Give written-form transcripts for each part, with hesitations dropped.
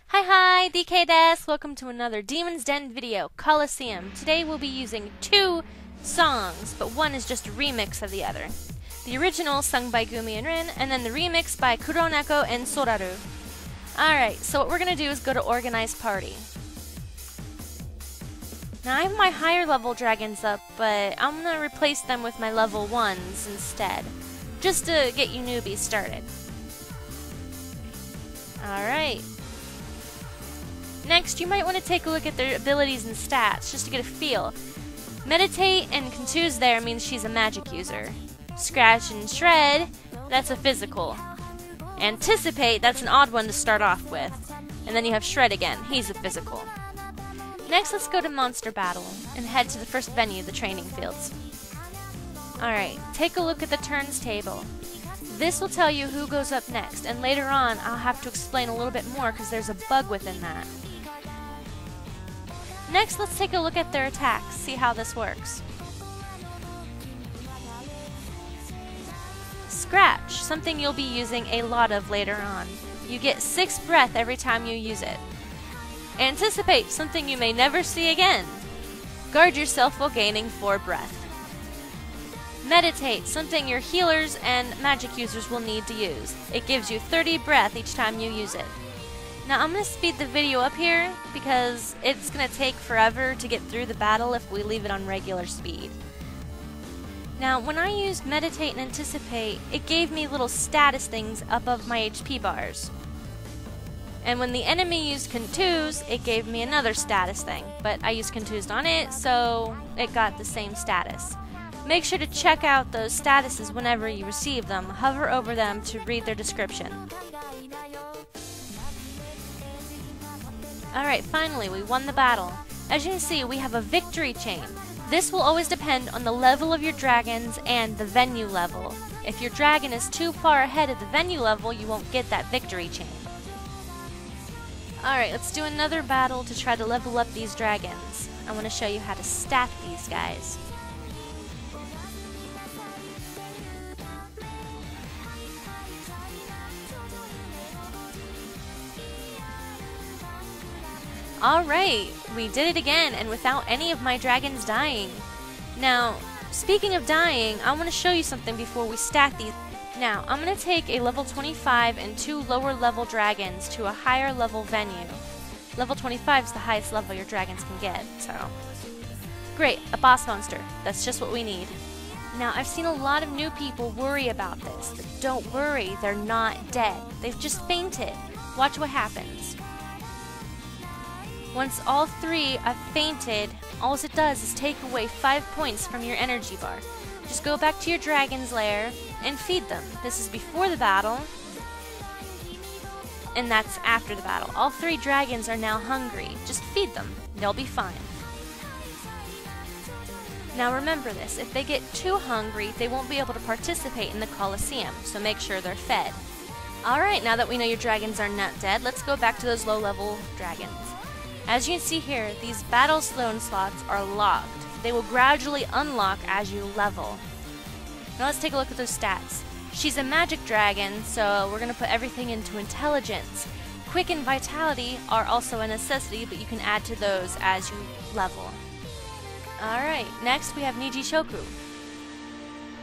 Hi, DK des! Welcome to another Demon's Den video, Coliseum. Today we'll be using two songs, but one is just a remix of the other. The original sung by Gumi and Rin, and then the remix by Kuroneko and Soraru. Alright, so what we're gonna do is go to Organized Party. Now I have my higher level dragons up, but I'm gonna replace them with my level 1s instead, just to get you newbies started. Alright. Next, you might want to take a look at their abilities and stats, just to get a feel. Meditate and Confuse there means she's a magic user. Scratch and Shred, that's a physical. Anticipate, that's an odd one to start off with. And then you have Shred again, he's a physical. Next, let's go to Monster Battle, and head to the first venue, the training fields. Alright, take a look at the turns table. This will tell you who goes up next, and later on I'll have to explain a little bit more because there's a bug within that. Next, let's take a look at their attacks, see how this works. Scratch, something you'll be using a lot of later on. You get 6 breath every time you use it. Anticipate, something you may never see again. Guard yourself while gaining 4 breath. Meditate, something your healers and magic users will need to use. It gives you 30 breath each time you use it. Now I'm going to speed the video up here because it's going to take forever to get through the battle if we leave it on regular speed. Now when I used Meditate and Anticipate, it gave me little status things above my HP bars. And when the enemy used Confuse, it gave me another status thing, but I used Confused on it, so it got the same status. Make sure to check out those statuses whenever you receive them. Hover over them to read their description. Alright, finally, we won the battle. As you can see, we have a victory chain. This will always depend on the level of your dragons and the venue level. If your dragon is too far ahead of the venue level, you won't get that victory chain. Alright, let's do another battle to try to level up these dragons. I want to show you how to stat these guys. Alright, we did it again, and without any of my dragons dying. Now, speaking of dying, I want to show you something before we stat these. Now, I'm going to take a level 25 and 2 lower level dragons to a higher level venue. Level 25 is the highest level your dragons can get, so. Great, a boss monster. That's just what we need. Now, I've seen a lot of new people worry about this, but don't worry, they're not dead. They've just fainted. Watch what happens. Once all 3 have fainted, all it does is take away 5 points from your energy bar. Just go back to your dragon's lair and feed them. This is before the battle, and that's after the battle. All 3 dragons are now hungry. Just feed them. They'll be fine. Now remember this, if they get too hungry, they won't be able to participate in the Coliseum, so make sure they're fed. Alright, now that we know your dragons are not dead, let's go back to those low-level dragons. As you can see here, these battle stone slots are locked. They will gradually unlock as you level. Now let's take a look at those stats. She's a magic dragon, so we're going to put everything into intelligence. Quick and vitality are also a necessity, but you can add to those as you level. Alright, next we have Nijishoku.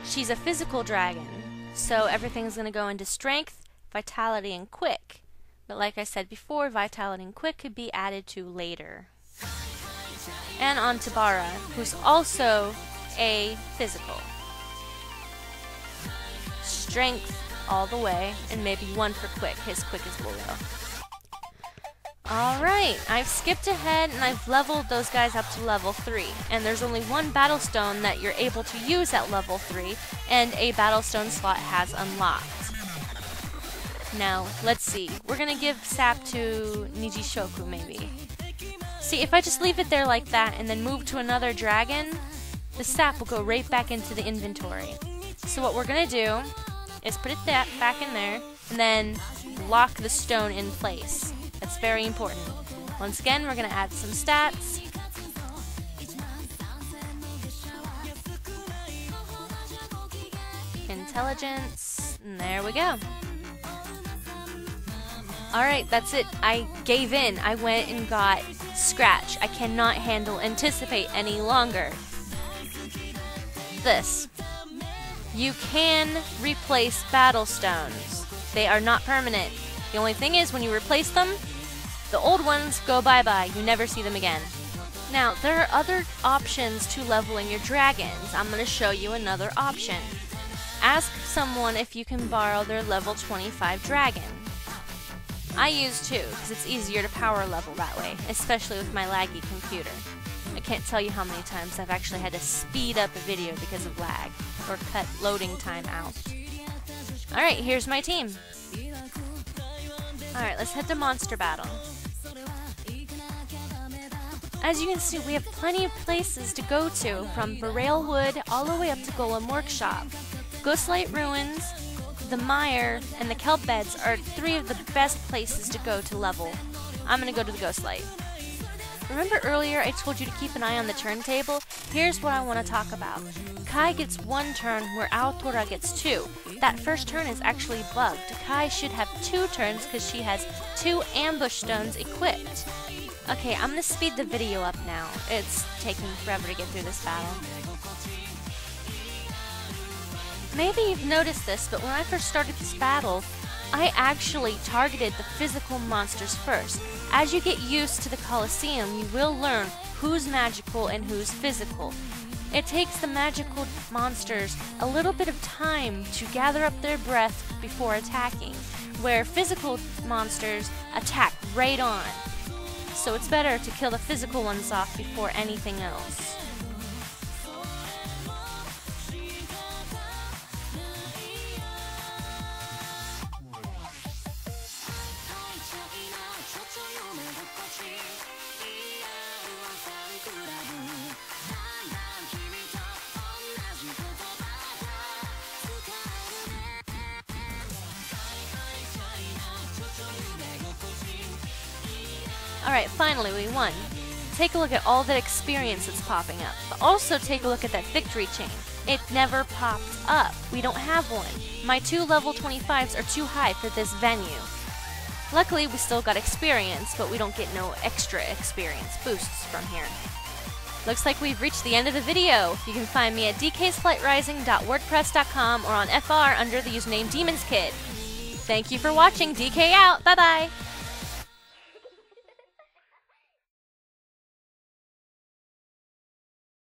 She's a physical dragon, so everything's going to go into strength, vitality, and quick. But like I said before, vitality and quick could be added to later. And on to Bara, who's also a physical. Strength all the way, and maybe 1 for quick. His quick is below. Alright, I've skipped ahead and I've leveled those guys up to level 3. And there's only 1 battle stone that you're able to use at level 3, and a battle stone slot has unlocked. Now, let's see. We're gonna give sap to Nijishoku, maybe. See, if I just leave it there like that and then move to another dragon, the sap will go right back into the inventory. So what we're gonna do is put it back in there and then lock the stone in place. That's very important. Once again, we're gonna add some stats. Intelligence, and there we go. Alright, that's it. I gave in. I went and got Scratch. I cannot handle Anticipate any longer. This. You can replace battle stones. They are not permanent. The only thing is, when you replace them, the old ones go bye-bye. You never see them again. Now, there are other options to leveling your dragons. I'm going to show you another option. Ask someone if you can borrow their level 25 dragon. I use 2 because it's easier to power level that way, especially with my laggy computer. I can't tell you how many times I've actually had to speed up a video because of lag, or cut loading time out. Alright, here's my team. Alright, let's head to Monster Battle. As you can see, we have plenty of places to go to, from Berailwood all the way up to Golem Workshop. Ghostlight Ruins, the Mire, and the Kelp Beds are 3 of the best places to go to level. I'm gonna go to the Ghostlight. Remember earlier I told you to keep an eye on the turntable? Here's what I want to talk about. Kai gets 1 turn where Autora gets 2. That first turn is actually bugged. Kai should have 2 turns because she has 2 ambush stones equipped. Okay, I'm gonna speed the video up now. It's taking forever to get through this battle. Maybe you've noticed this, but when I first started this battle, I actually targeted the physical monsters first. As you get used to the Coliseum, you will learn who's magical and who's physical. It takes the magical monsters a little bit of time to gather up their breath before attacking, where physical monsters attack right on. So it's better to kill the physical ones off before anything else. Alright, finally we won. Take a look at all that experience that's popping up, but also take a look at that victory chain. It never popped up. We don't have one. My 2 level 25s are too high for this venue. Luckily, we still got experience, but we don't get no extra experience boosts from here. Looks like we've reached the end of the video. You can find me at dkslightrising.wordpress.com or on FR under the username Demonskid. Thank you for watching. DK out. Bye-bye.